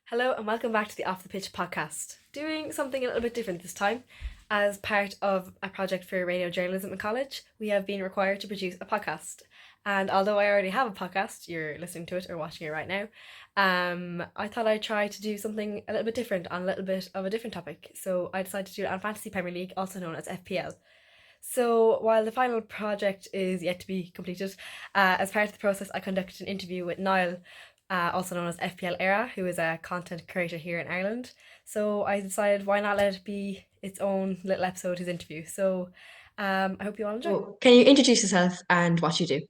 Hello and welcome back to the Off the Pitch podcast. Doing something a little bit different this time. As part of a project for radio journalism in college, we have been required to produce a podcast. And although I already have a podcast, you're listening to it or watching it right now, I thought I'd try to do something a little bit different on a little bit of a different topic. So I decided to do it on Fantasy Premier League, also known as FPL. So while the final project is yet to be completed, as part of the process, I conducted an interview with Niall, also known as FPL Éire, who is a content creator here in Ireland. So I decided why not let it be its own little episode, his interview. So I hope you all enjoy. So, can you introduce yourself and what you do?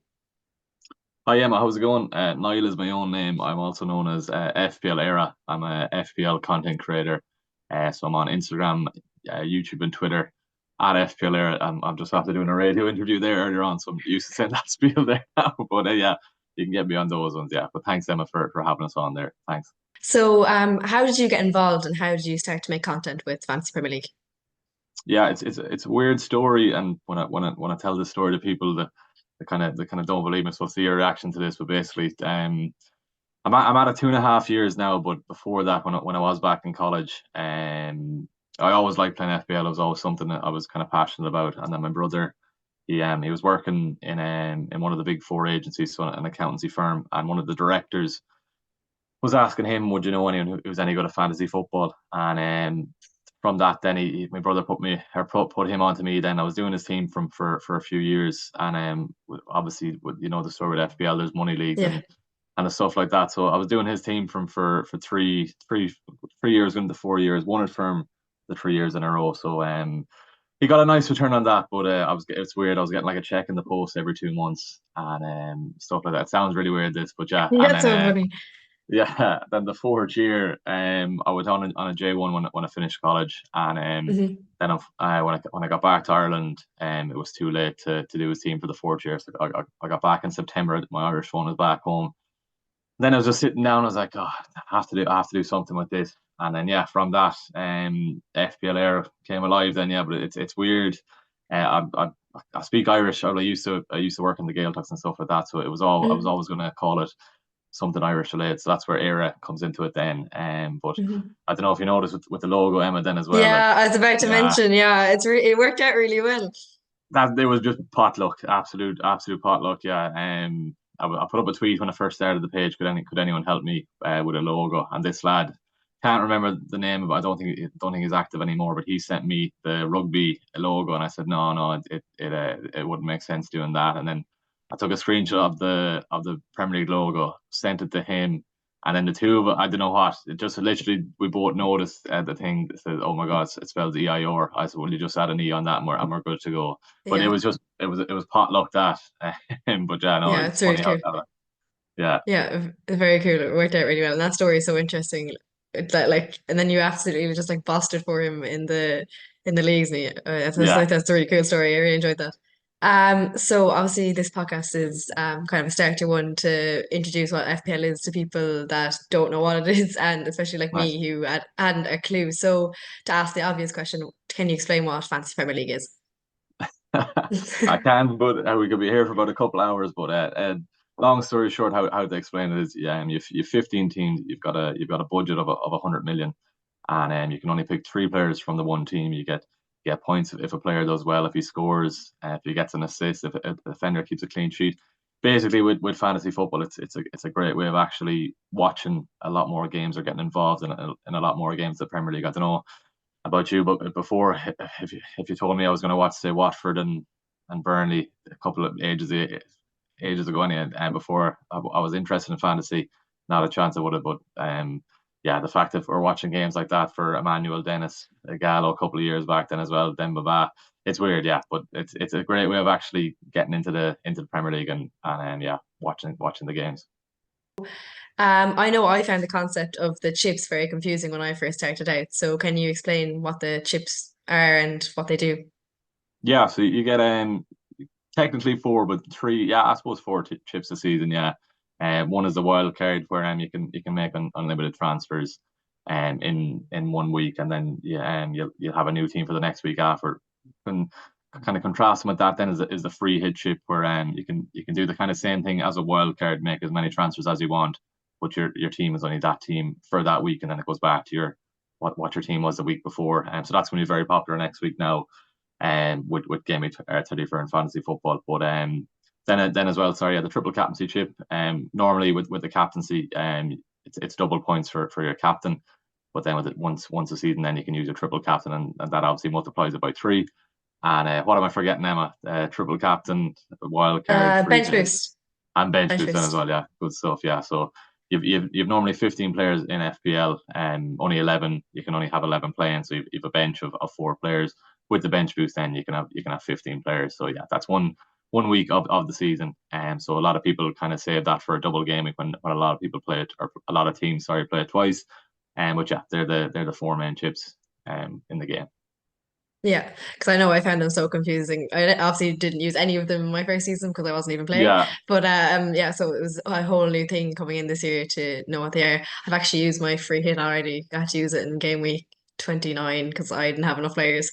Hi Emma, how's it going? Niall is my own name. I'm also known as FPL Éire. I'm a FPL content creator. So I'm on Instagram, YouTube, and Twitter at FPL Éire. I'm just after doing a radio interview there earlier on, so I'm used to saying that spiel there now. But yeah, you can get me on those ones. Yeah, but thanks Emma for having us on there. Thanks. So, how did you get involved and how did you start to make content with Fantasy Premier League? Yeah, it's a weird story, and when I tell this story to people, they kind of don't believe me. So I'll see your reaction to this. But basically, I'm at it 2.5 years now, but before that, when I was back in college, I always liked playing FPL. It was always something that I was kind of passionate about. And then my brother, he was working in one of the big four agencies, so an accountancy firm, and one of the directors was asking him, would you know anyone who was any good at fantasy football? And from that, then my brother put him onto me. Then I was doing his team for a few years, and obviously, with the story with FPL, there's money leagues Yeah. and stuff like that. So I was doing his team for three years, going to 4 years, won it from the 3 years in a row. So he got a nice return on that, but it's weird. I was getting like a check in the post every 2 months and stuff like that. It sounds really weird, this, but yeah. And That's then so funny. yeah, then the fourth year, I was on a J1 when I finished college, and Hmm. then when I got back to Ireland, it was too late to do his team for the fourth year. So I got back in September. My Irish phone was back home. Then I was just sitting down. I was like, oh, I have to do something with this. And then yeah, from that, FPL Air came alive. Then yeah, but it's weird. I speak Irish. I used to work in the Gaeltachts and stuff like that. So I was Hmm. always going to call it something Irish related. So that's where Eire comes into it then. But Hmm. I don't know if you noticed with the logo Emma then as well. Like Yeah, I was about to yeah, mention, yeah, it worked out really well. that it was just potluck, absolute potluck. Yeah. I put up a tweet when I first started the page. Could anyone help me with a logo? And this lad, can't remember the name, but I don't think he's active anymore. But he sent me the rugby logo, and I said no, it wouldn't make sense doing that. And then I took a screenshot of the Premier League logo, sent it to him, and then the two of us, I don't know what, it just literally we both noticed the thing that says, "Oh my God, it spells EIR." I said, "Will you just add an E on that, and we're good to go." But it Yeah. was just it was potluck that. But yeah, no, Yeah, it's it's really funny how cool. that. Yeah, Yeah, very cool. It worked out really well. And that story is so interesting. That like and then you absolutely just like busted for him in the leagues. And yeah. that's a really cool story. I really enjoyed that. So obviously this podcast is kind of a starter one to introduce what FPL is to people that don't know what it is, and especially like Nice. me who hadn't a clue. So to ask the obvious question, can you explain what Fantasy Premier League I is? can, but we could be here for about a couple hours. But long story short, how to explain it is, yeah, you've 15 teams. You've got a budget of 100 million, and you can only pick three players from the one team. You get points if a player does well, if he scores, if he gets an assist, if a defender keeps a clean sheet. Basically, with fantasy football, it's a great way of actually watching a lot more games or getting involved in a lot more games. The Premier League. I don't know about you, but before, if you told me I was going to watch, say, Watford and Burnley a couple of ages ago, and before I was interested in fantasy, not a chance I would have. But yeah, the fact that we're watching games like that for Emmanuel Dennis, Gallo a couple of years back then as well, Dembaba, it's weird, yeah, but it's a great way of actually getting into the Premier League and yeah, watching the games. I know I found the concept of the chips very confusing when I first started out. So can you explain what the chips are and what they do? Yeah, so you get technically four, but three. Yeah, I suppose four chips a season. Yeah, one is the wild card where you can make unlimited transfers, in 1 week, and then yeah, you'll have a new team for the next week after. And kind of contrasting with that, then is the free hit chip where you can do the kind of same thing as a wild card, make as many transfers as you want, but your team is only that team for that week, and then it goes back to your what your team was the week before. So that's going to be very popular next week now, with Game Week 34 in fantasy football. But then as well, sorry, the triple captaincy chip. Normally with the captaincy, it's double points for your captain. But then with it once a season, then you can use your triple captain, and that obviously multiplies it by 3. And what am I forgetting, Emma? Triple captain, wild card, free Bench hit, boost. and bench Bench boost then as boost. well. Yeah, good stuff. Yeah, so you've normally 15 players in FPL, and only 11. You can only have 11 playing, so you've a bench of 4 players. With the bench boost, then you can have 15 players. So yeah, that's one week of the season. So a lot of people kind of save that for a double game week when a lot of people play it, or a lot of teams, sorry, play it twice. But yeah, they're the 4 main chips in the game. Yeah, because I know I found them so confusing. I obviously didn't use any of them in my first season because I wasn't even playing. Yeah, But yeah, so it was a whole new thing coming in this year to know what they are. I've actually used my free hit already. I had to use it in game week 29 because I didn't have enough players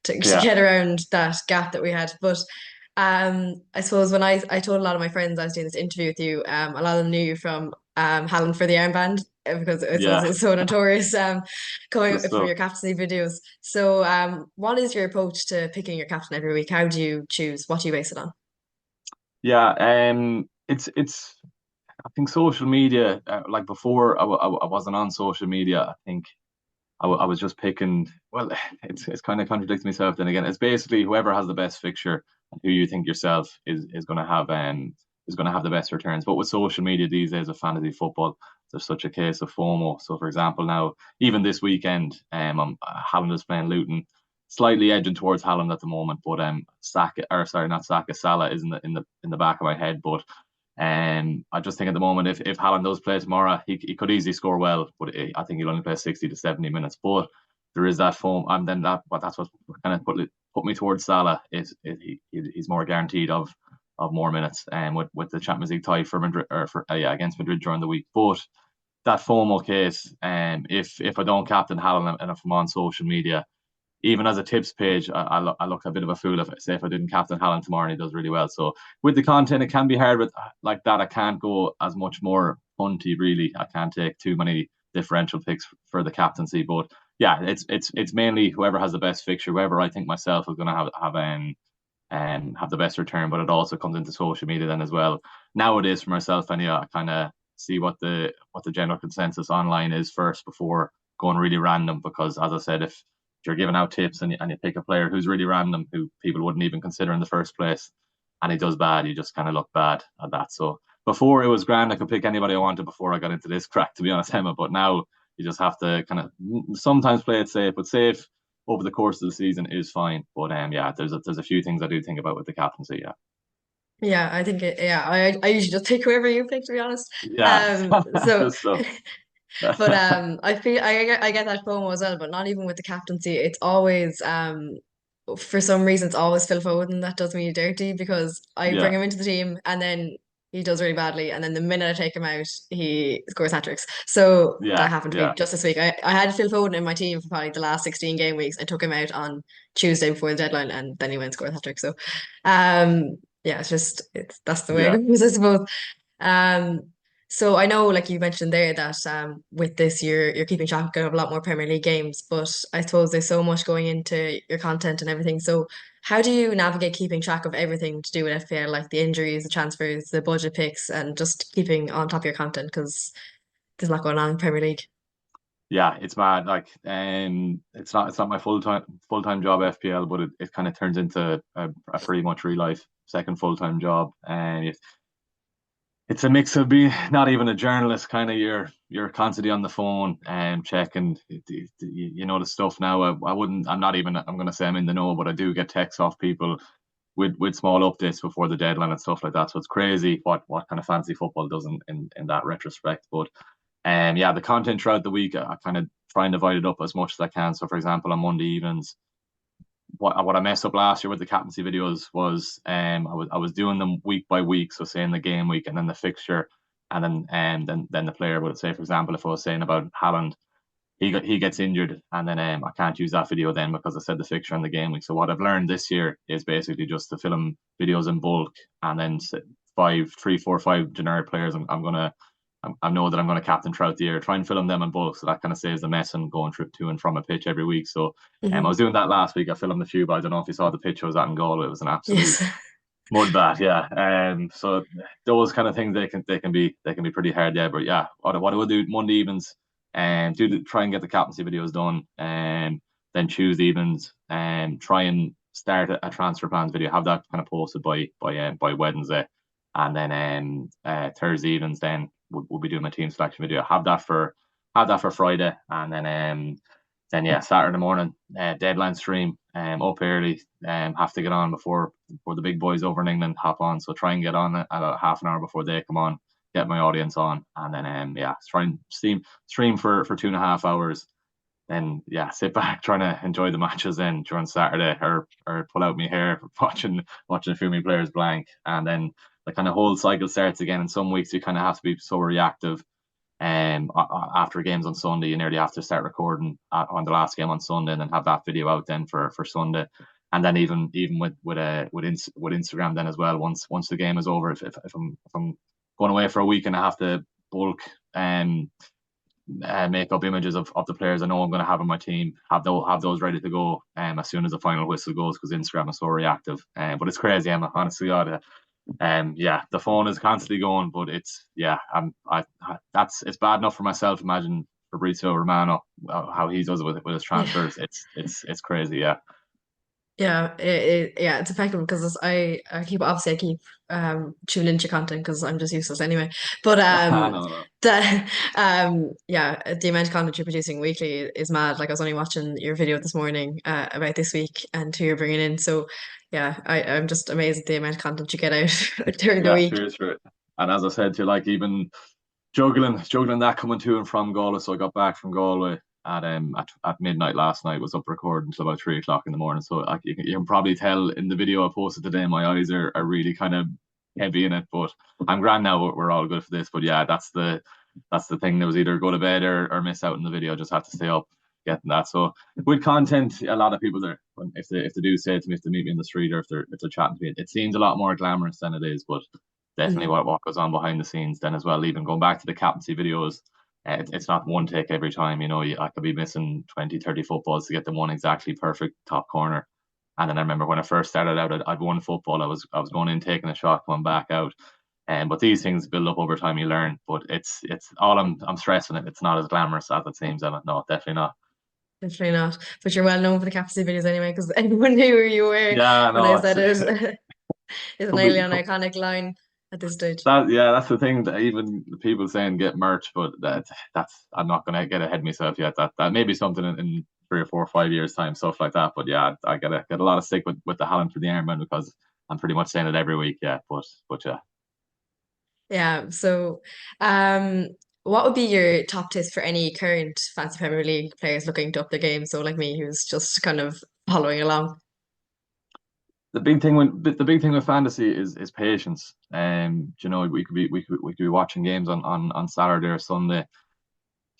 to yeah, get around that gap that we had. But I suppose when I told a lot of my friends I was doing this interview with you, a lot of them knew you from Haaland for the armband because I suppose yeah. it's so notorious coming Good from stuff. your captaincy videos. So what is your approach to picking your captain every week? How do you choose? What do you base it on? Yeah, it's I think social media, like before, I wasn't on social media. I think I was just picking. Well, it's kind of contradicts myself. Then again, it's basically whoever has the best fixture and who you think yourself is going to have the best returns. But with social media these days of fantasy football, there's such a case of FOMO. So, for example, now even this weekend, Haaland is playing Luton, slightly edging towards Haaland at the moment, but Saka, or sorry, not Saka, Salah is in the back of my head, but. I just think at the moment, if Haaland does play tomorrow, he could easily score well, but I think he'll only play 60 to 70 minutes. But there is that form, and then that's what kind of put me towards Salah. He's more guaranteed of more minutes, and with the Champions League tie for Madrid, or for yeah, against Madrid during the week. But that FOMO case, if I don't captain Haaland and if I'm on social media, even as a tips page, I look a bit of a fool if I didn't captain Haaland tomorrow and he does really well. So with the content, it can be hard with like that. I can't go as much more punty really. I can't take too many differential picks for the captaincy. But yeah, it's mainly whoever has the best fixture, whoever I think myself is going to have the best return. But it also comes into social media then as well. Nowadays for myself, anyway, I kind of see what the general consensus online is first before going really random. Because as I said, if you're giving out tips and you pick a player who's really random, who people wouldn't even consider in the first place, and he does bad, you just kind of look bad at that. So before it was grand, I could pick anybody I wanted before I got into this crack, to be honest, Emma. But now you just have to kind of sometimes play it safe, but safe over the course of the season is fine. But yeah, there's a few things I do think about with the captaincy. Yeah, Yeah, I think yeah, I usually just pick whoever you pick to be honest. yeah, So good stuff. but I feel I get that FOMO as well, but not even with the captaincy. It's always for some reason it's always Phil Foden that does me dirty because I bring Yeah, him into the team and then he does really badly and then the minute I take him out he scores hat tricks. So that yeah, happened to me yeah, just this week. I had Phil Foden in my team for probably the last 16 game weeks. I took him out on Tuesday before the deadline and then he went and scored a hat trick. So yeah, it's that's the way it yeah. goes, I suppose. Um, so I know, like you mentioned there, that with this you're keeping track of a lot more Premier League games, but I suppose there's so much going into your content and everything. So how do you navigate keeping track of everything to do with FPL, like the injuries, the transfers, the budget picks, and just keeping on top of your content because there's a lot going on in Premier League. Yeah, it's mad. Like, it's not my full time job FPL, but it kind of turns into a pretty much real life second full time job, and it's a mix of being not even a journalist. Kind of you're constantly on the phone and checking, the stuff now. I wouldn't. I'm not even. I'm gonna say I'm in the know, but I do get texts off people with small updates before the deadline and stuff like that. So it's crazy what kind of fancy football does in that retrospect. But yeah, the content throughout the week, I kind of try and divide it up as much as I can. So, for example, on Monday evenings, what I messed up last year with the captaincy videos was I was doing them week by week. So, saying the game week and then the fixture, and then the player would say, for example, if I was saying about Haaland, he gets injured, and then I can't use that video then because I said the fixture and the game week. So what I've learned this year is basically just to film videos in bulk, and then five, three, four, five generic players I'm gonna I know that I'm going to captain throughout the year. Try and film them in bulk, so that kind of saves the mess and going trip to and from a pitch every week. So I Hmm. was doing that last week. I filmed a few, but I don't know if you saw the pitch I was at in Galway. It was an absolute Yes. mud bath, yeah. So those kind of things they can be pretty hard, yeah. But yeah, what I will do Monday evenings and try and get the captaincy videos done, and then Tuesday evenings and try and start a transfer plans video. Have that kind of posted by Wednesday, and then Thursday evenings then we'll be doing my team selection video. Have that for Friday, and then yeah, Saturday morning, deadline stream, up early, have to get on before the big boys over in England hop on. So try and get on about half an hour before they come on, get my audience on, and then yeah, try and stream for 2.5 hours. Then yeah, sit back trying to enjoy the matches then during Saturday, or pull out my hair watching a few of my players blank, and then the kind of whole cycle starts again. In some weeks you kind of have to be so reactive, after games on Sunday, you nearly have to start recording on the last game on Sunday, and then have that video out then for Sunday, and then even with Instagram then as well. Once the game is over, if I'm going away for a week and I have to bulk make up images of the players I know I'm going to have on my team, have those ready to go as soon as the final whistle goes, because Instagram is so reactive. But it's crazy, Emma. Honestly, God, yeah, the phone is constantly going, but it's yeah, it's bad enough for myself. Imagine Fabrizio Romano, how he does it with his Yeah. transfers. It's crazy. Yeah, Yeah, yeah, it's effective because I keep tuning into your content because I'm just useless anyway. But no, no. the yeah, the amount of content you're producing weekly is mad. Like I was only watching your video this morning about this week and who you're bringing in. So yeah, I'm just amazed at the amount of content you get out during the Yeah, week. cheers for it. And as I said to you, like even juggling that coming to and from Galway. So I got back from Galway at midnight last night. Was up recording until about 3 o'clock in the morning. So you can probably tell in the video I posted today, my eyes are really kind of heavy in it. But I'm grand now. We're all good for this. But yeah, that's the thing. There was either go to bed or miss out in the video. Just have to stay up getting that. So with content, a lot of people there, if they do say to me, if they meet me in the street, or if they're chatting to me, it seems a lot more glamorous than it is. But definitely Mhm. what goes on behind the scenes then as well. Even going back to the captaincy videos, it's not one take every time. I could be missing 20, 30 footballs to get the one exactly perfect top corner. And then I remember when I first started out, I'd one football. I was going in, taking a shot, going back out. But these things build up over time. You learn. But it's all I'm stressing it. It's not as glamorous as it seems. Emma. No, definitely not. Definitely not. But you're well known for the captaincy videos anyway, because anyone knew who you were Yeah, when I no, it's said it. It's could nearly be an iconic line at this stage. that's the thing, that even the people saying get merch, but that's I'm not gonna get ahead of myself yet. That may be something in 3 or 4 or 5 years time, stuff like that. But yeah, I gotta get a lot of stick with the Holland for the Ironman, because I'm pretty much saying it every week. Yeah, but yeah. Yeah. So, um, what would be your top tips for any current Fantasy Premier League players looking to up their game? So, like me, who's just kind of following along. The big thing with fantasy is patience. We could be watching games on Saturday or Sunday.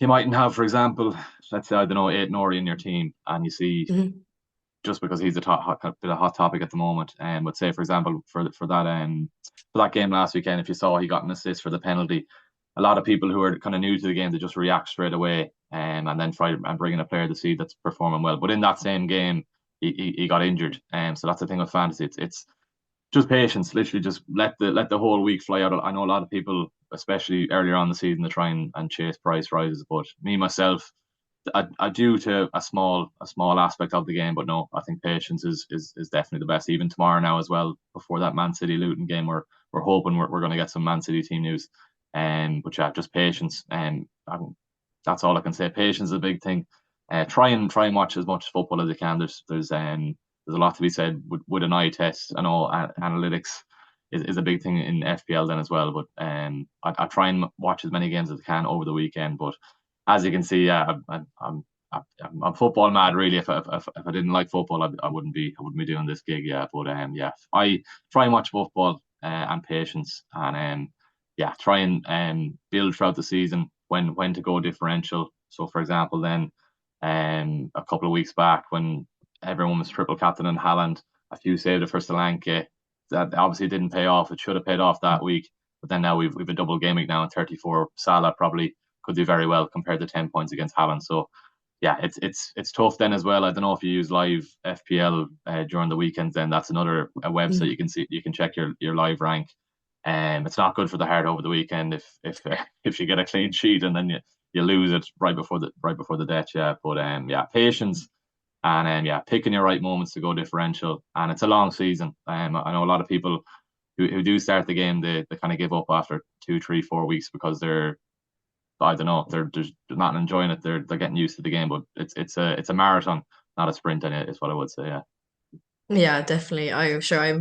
You mightn't have, for example, let's say, I don't know, eight Nori in your team, and you see, Mhm. just because he's a bit of hot topic at the moment. But say, for example, for that game last weekend, if you saw he got an assist for the penalty, a lot of people who are kind of new to the game, they just react straight away, and then try and bring in a player to see that's performing well. But in that same game, he got injured, so that's the thing with fantasy. It's just patience. Literally, just let the whole week fly out. I know a lot of people, especially earlier on in the season, to try and chase price rises. But me myself, I do to a small aspect of the game, but no, I think patience is definitely the best. Even tomorrow now as well, before that Man City Luton game, we're hoping we're going to get some Man City team news. But yeah, just patience, and that's all I can say. Patience is a big thing. Try and watch as much football as you can. There's a lot to be said with an eye test. I know analytics is a big thing in FPL then as well. But I try and watch as many games as I can over the weekend. But as you can see, yeah, I'm football mad. Really, if I didn't like football, I wouldn't be doing this gig. Yeah, but yeah, I try and watch football, and patience, and yeah, try and build throughout the season when to go differential. So, for example, then a couple of weeks back when everyone was triple captain in Holland, a few saved it for Sri Lanka. That obviously didn't pay off. It should have paid off that week. But then now we've a double game week now in 34. Salah probably could do very well compared to 10 points against Haaland. So yeah, it's tough then as well. I don't know if you use live FPL during the weekends. Then that's another a website Mm. you can see, you can check your live rank. It's not good for the heart over the weekend if you get a clean sheet and then you lose it right before the death. Yeah, but yeah, patience and yeah, picking your right moments to go differential. And it's a long season. I know a lot of people who do start the game, they kind of give up after 2, 3, 4 weeks because I don't know, they're not enjoying it. They're getting used to the game, but it's a marathon, not a sprint, and it is what I would say. Yeah. Yeah, definitely. I'm sure I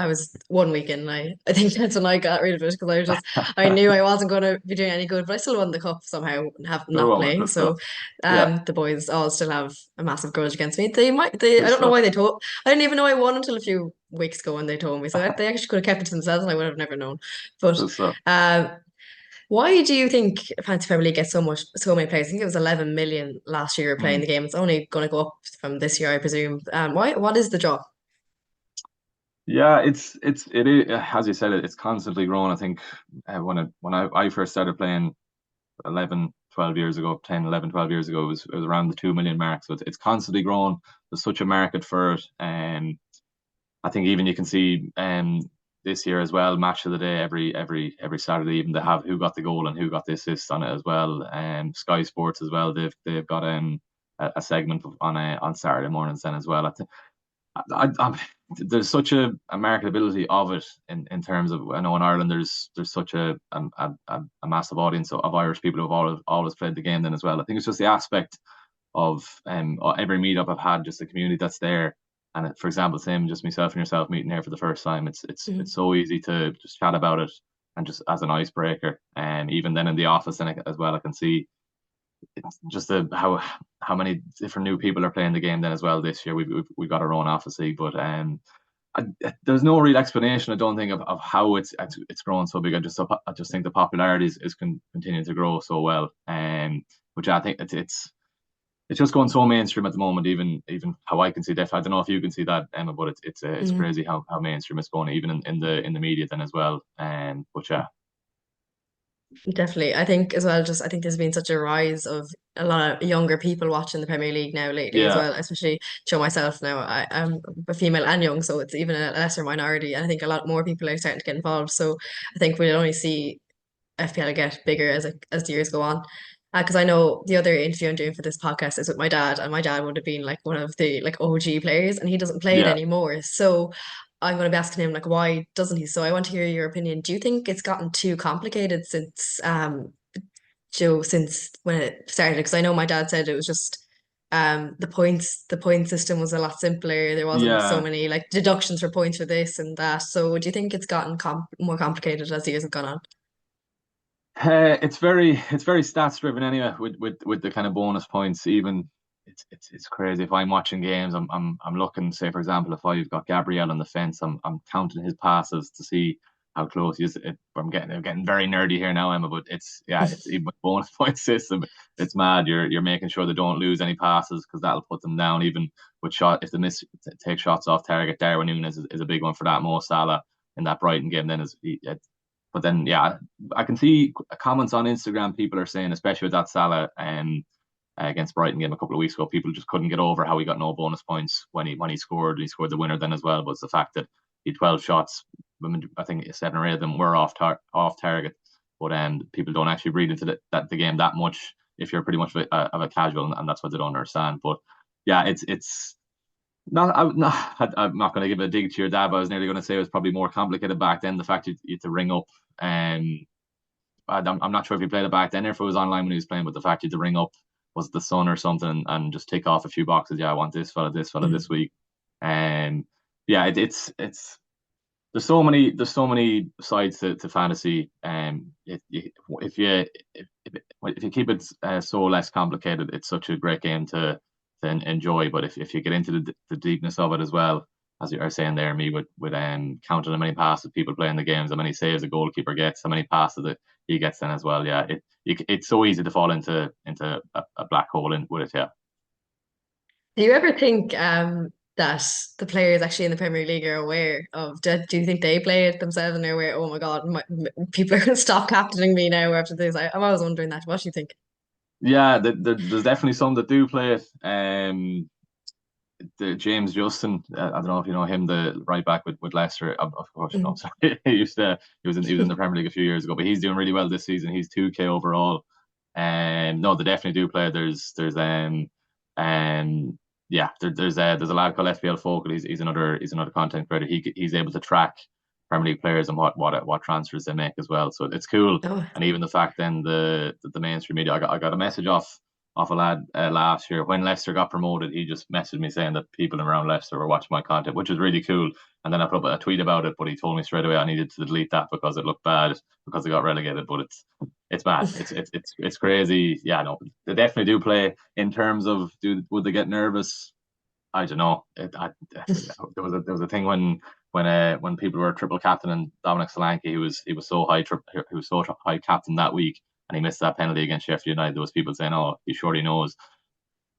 was one weekend and I think that's when I got rid of it because I knew I wasn't going to be doing any good, but I still won the cup somehow, have Good not woman, playing. good stuff. So, Yeah, the boys all still have a massive grudge against me. I good don't know stuff. why I didn't even know I won until a few weeks ago when they told me. So they actually could have kept it to themselves and I would have never known. But, Good stuff. um, why do you think Fantasy Premier League gets so many players? I think it was 11 million last year playing Hmm. the game. It's only going to go up from this year, I presume. What is the draw? Yeah, it is, as you said, it's constantly growing. I think when I first started playing 11, 12 years ago, 10, 11, 12 years ago, it was around the 2 million mark. So it's constantly growing. There's such a market for it. I think even you can see this year as well, match of the day every Saturday, even they have who got the goal and who got the assist on it as well. Sky Sports as well, they've got a segment on Saturday mornings then as well. There's such a marketability of it in terms of, I know in Ireland there's such a massive audience of Irish people who've always played the game then as well. I think it's just the aspect of every meetup I've had, just the community that's there. And for example, same just myself and yourself meeting here for the first time. It's so easy to just chat about it and just as an icebreaker. And even then in the office and as well, I can see it's just how many different new people are playing the game then as well this year. We've got our own office league, but there's no real explanation, I don't think, of how it's grown so big. I just think the popularity is continuing to grow so well, which I think it's just going so mainstream at the moment. Even how I can see that. I don't know if you can see that, Emma, but it's Mm. crazy how mainstream it's going, even in the media then as well. But yeah, Definitely. I think as well, just I think there's been such a rise of a lot of younger people watching the Premier League now lately as yeah, well, especially show myself now. I'm a female and young, so it's even a lesser minority. And I think a lot more people are starting to get involved. So I think we'll only see FPL get bigger as the years go on. Because I know the other interview I'm doing for this podcast is with my dad, and my dad would have been like one of the like OG players, and he doesn't play it yeah. anymore. So I'm going to be asking him like, why doesn't he? So I want to hear your opinion. Do you think it's gotten too complicated since Joe since when it started? Because I know my dad said it was just the point system was a lot simpler. There wasn't so Yeah, many like deductions for points for this and that. So do you think it's gotten more complicated as the years have gone on? it's very stats driven anyway. With the kind of bonus points, even it's crazy. If I'm watching games, I'm looking. Say for example, if I've got Gabriel on the fence, I'm counting his passes to see how close he is. I'm getting very nerdy here now, Emma. But it's even with bonus point system. It's mad. You're making sure they don't lose any passes because that'll put them down. Even with shot, if they miss take shots off target, Darwin Núñez is a big one for that. Mo Salah in that Brighton game then but then, yeah, I can see comments on Instagram. People are saying, especially with that Salah against Brighton game a couple of weeks ago, people just couldn't get over how he got no bonus points when he scored. He scored the winner then as well. But it's the fact that he had 12 shots. I think 7 or 8 of them were off target. But people don't actually read into the game that much if you're pretty much of a casual, and that's what they don't understand. But yeah, it's not, I'm not going to give a dig to your dad, but I was nearly going to say it was probably more complicated back then. The fact you had to ring up, and I'm not sure if he played it back then or if it was online when he was playing, but the fact you had to ring up, was it the Sun or something, and just tick off a few boxes. Yeah, I want this fella this week. And yeah, it's there's so many sides to fantasy. If you keep it so less complicated, it's such a great game to enjoy. But if you get into the deepness of it as well, as you are saying there, me with counting how many passes people play in the games, how many saves a goalkeeper gets, how many passes that he gets then as well. Yeah, it's so easy to fall into a black hole in with it. Yeah. Do you ever think that the players actually in the Premier League are aware of? Do you think they play it themselves and they're aware, oh my God, people are going to stop captaining me now after this? I'm always wondering that. What do you think? Yeah, there's definitely some that do play it. The James Justin, I don't know if you know him, the right back with Leicester. Of course, you know. Mhm. Sorry, he was in the Premier League a few years ago, but he's doing really well this season. He's 2K overall. And no, they definitely do play. Um yeah, there's a lad called FPL Focal. He's another content creator. He's able to track Premier League players and what transfers they make as well. So it's cool. Oh, And even the fact then the mainstream media, I got a message off a lad last year when Leicester got promoted. He just messaged me saying that people around Leicester were watching my content, which is really cool. And then I put up a tweet about it, but he told me straight away I needed to delete that because it looked bad because it got relegated. But it's bad. It's crazy. Yeah, no, they definitely do play. In terms of would they get nervous? I don't know. There was a thing when people were triple captain and Dominic Solanke, he was so high captain that week, and he missed that penalty against Sheffield United. There was people saying, "Oh, he surely knows."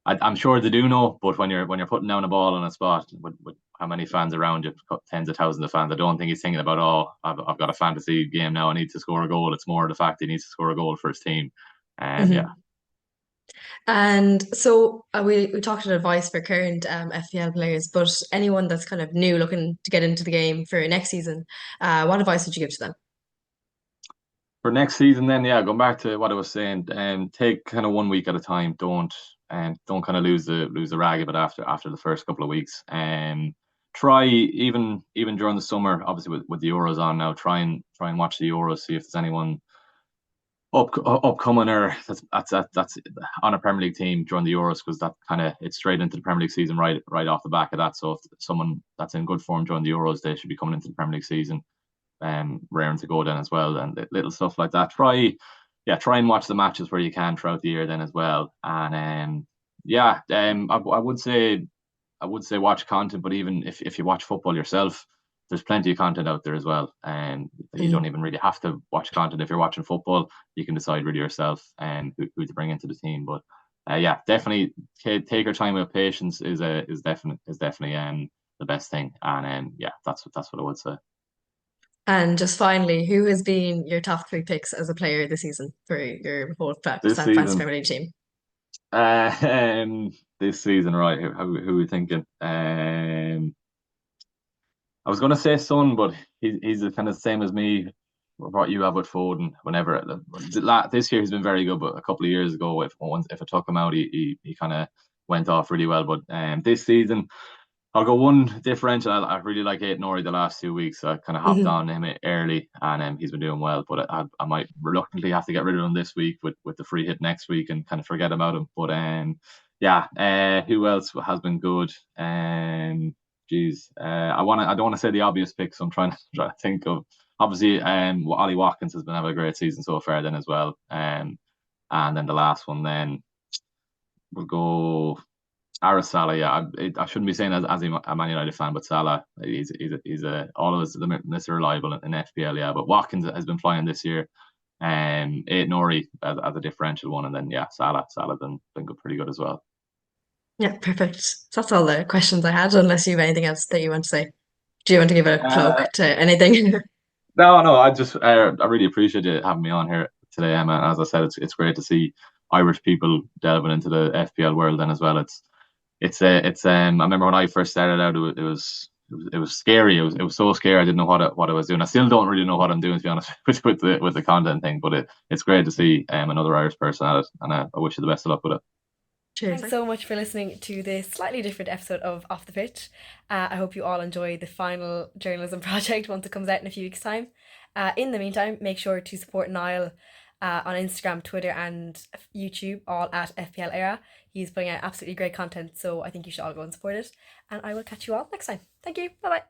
I'm sure they do know, but when you're putting down a ball on a spot with how many fans around you, tens of thousands of fans, I don't think he's thinking about, oh, I've got a fantasy game now, I need to score a goal. It's more the fact he needs to score a goal for his team. Yeah. mhm. And so we talked about advice for current FPL players, but anyone that's kind of new looking to get into the game for next season, what advice would you give to them? For next season, then yeah, going back to what I was saying, take kind of 1 week at a time. Don't kind of lose the rag of it after the first couple of weeks. Try even during the summer, obviously with the Euros on now. Try and watch the Euros, see if there's anyone upcoming or that's on a Premier League team during the Euros, because that kind of it's straight into the Premier League season right off the back of that. So if someone that's in good form during the Euros, they should be coming into the Premier League season, raring to go then as well, and little stuff like that. Try and watch the matches where you can throughout the year then as well, and yeah, I would say watch content, but even if you watch football yourself, there's plenty of content out there as well, and you don't Mhm. even really have to watch content if you're watching football. You can decide really yourself and who to bring into the team, but. Yeah, definitely take your time with patience is definitely the best thing, and yeah, that's what I would say. And just finally, who has been your top three picks as a player this season for your whole This Fantasy season, Premier League team? uh, um, this season, right? Who are we thinking? I was going to say Son, but he's kind of the same as me. What you have with Foden, whenever this year he's been very good, but a couple of years ago, if I took him out, he kind of went off really well. But this season, I'll go one differential. I really like Aire the last 2 weeks. So I kind of hopped Mhm. on him early, and he's been doing well. But I might reluctantly have to get rid of him this week with the free hit next week and kind of forget about him. But yeah. Who else has been good? Geez, I don't want to say the obvious pick, so I'm trying to think of. Obviously, Ollie Watkins has been having a great season so far, then as well. And then the last one, then we'll go. Salah, yeah, I shouldn't be saying as a Man United fan, but Salah, he's all of us the Mr. Reliable in FPL, yeah. But Watkins has been flying this year, eight Nori as a differential one, and then yeah, Salah been good, pretty good as well. Yeah, perfect. So that's all the questions I had, unless you have anything else that you want to say. Do you want to give a plug Uh, to anything? no, I really appreciate you having me on here today, Emma. As I said, it's great to see Irish people delving into the FPL world then as well. I remember when I first started out, it was scary. It was so scary. I didn't know what I was doing. I still don't really know what I'm doing, to be honest, with the content thing. But it's great to see another Irish person at it, and I wish you the best of luck with it. Cheers. Thanks so much for listening to this slightly different episode of Off the Pitch. I hope you all enjoy the final journalism project once it comes out in a few weeks' time. In the meantime, make sure to support Niall on Instagram, Twitter, and YouTube, all at FPL Éire. He's putting out absolutely great content, so I think you should all go and support it. And I will catch you all next time. Thank you. Bye bye.